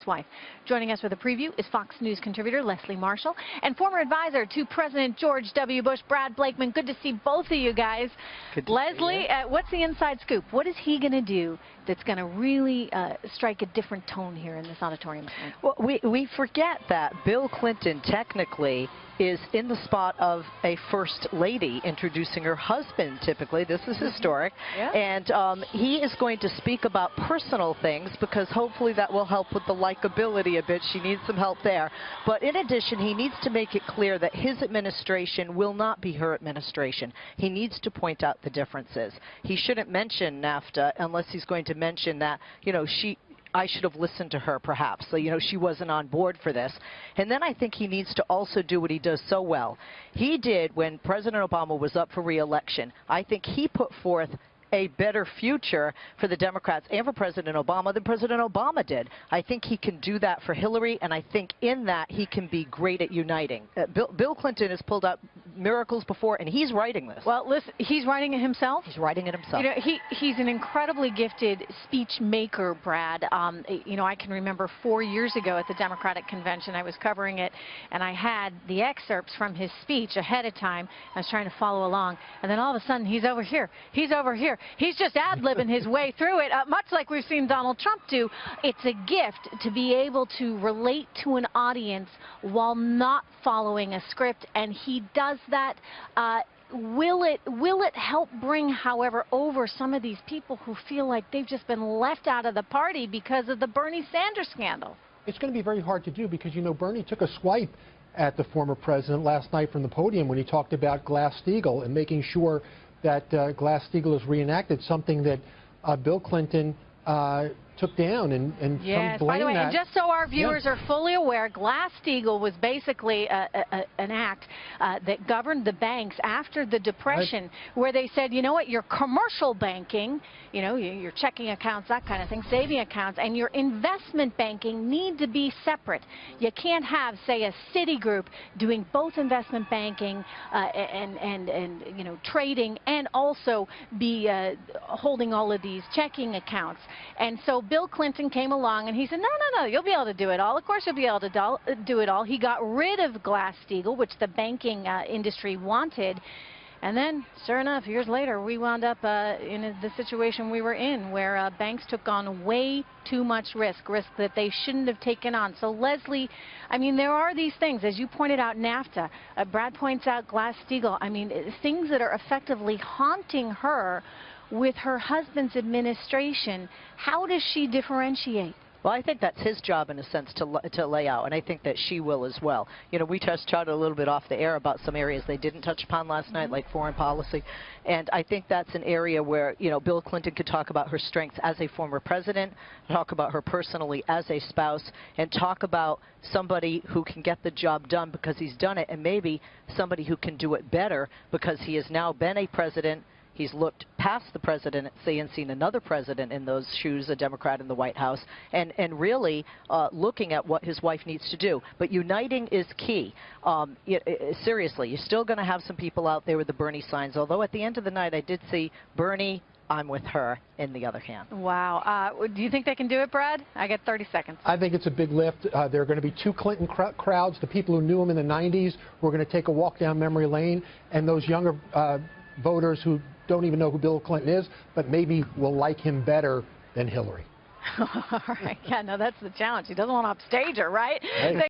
wife. Joining us with a preview is Fox News contributor Leslie Marshall and former advisor to President George W. Bush, Brad Blakeman. Good to see both of you guys. Leslie, what's the inside scoop? What is he going to do that's going to really strike a different tone here in this auditorium tonight? Well, we forget that Bill Clinton technically is in the spot of a first lady introducing her husband typically. This is historic. Yeah. And he is going to speak about personal things because hopefully that will help with the likability a bit. She needs some help there. But in addition, he needs to make it clear that his administration will not be her administration. He needs to point out the differences. He shouldn't mention NAFTA unless he's going to mention that, you know, I should have listened to her, perhaps. So, you know, she wasn't on board for this. And then I think he needs to also do what he does so well. He did when President Obama was up for re-election. I think he put forth a better future for the Democrats and for President Obama than President Obama did. I think he can do that for Hillary, and I think in that he can be great at uniting. Bill Clinton has pulled out miracles before, and he's writing this. Well, listen, he's writing it himself? He's writing it himself. You know, he's an incredibly gifted speech maker, Brad. You know, I can remember 4 years ago at the Democratic Convention, I was covering it, and I had the excerpts from his speech ahead of time. I was trying to follow along, and then all of a sudden, he's over here. He's over here. He's just ad-libbing his way through it, much like we've seen Donald Trump do. It's a gift to be able to relate to an audience while not following a script, and he does that. Will it help bring, however, over some of these people who feel like they've just been left out of the party because of the Bernie Sanders scandal? It's going to be very hard to do because, you know, Bernie took a swipe at the former president last night from the podium when he talked about Glass-Steagall and making sure that Glass-Steagall is reenacted, something that Bill Clinton took down and yes, some blame by the way, that. and just so our viewers are fully aware, Glass-Steagall was basically an act that governed the banks after the Depression, where they said, you know what, your commercial banking, you know, your checking accounts, that kind of thing, saving accounts, and your investment banking need to be separate. You can't have, say, a Citigroup doing both investment banking and you know, trading, and also be holding all of these checking accounts. And so Bill Clinton came along and he said, no, you'll be able to do it all. Of course you'll be able to do it all. He got rid of Glass-Steagall, which the banking industry wanted. And then, sure enough, years later, we wound up in the situation we were in, where banks took on way too much risk that they shouldn't have taken on. So, Leslie, I mean, there are these things, as you pointed out, NAFTA. Brad points out Glass-Steagall. I mean, things that are effectively haunting her with her husband's administration. How does she differentiate? Well, I think that's his job, in a sense, to lay out, and I think that she will as well. You know, we touched a little bit off the air about some areas they didn't touch upon last night, like foreign policy, and I think that's an area where, you know, Bill Clinton could talk about her strengths as a former president, talk about her personally as a spouse, and talk about somebody who can get the job done because he's done it, and maybe somebody who can do it better because he has now been a president. He's looked past the president, say, and seen another president in those shoes, a Democrat in the White House, and really looking at what his wife needs to do. But uniting is key. Seriously, you're still going to have some people out there with the Bernie signs, although at the end of the night I did see Bernie, I'm with her, in the other hand. Wow. Do you think they can do it, Brad? I got 30 seconds. I think it's a big lift. There are going to be two Clinton crowds, the people who knew him in the 90s who are going to take a walk down memory lane, and those younger voters who don't even know who Bill Clinton is, but maybe will like him better than Hillary. All right. Yeah, no, that's the challenge. He doesn't want to upstage her, right?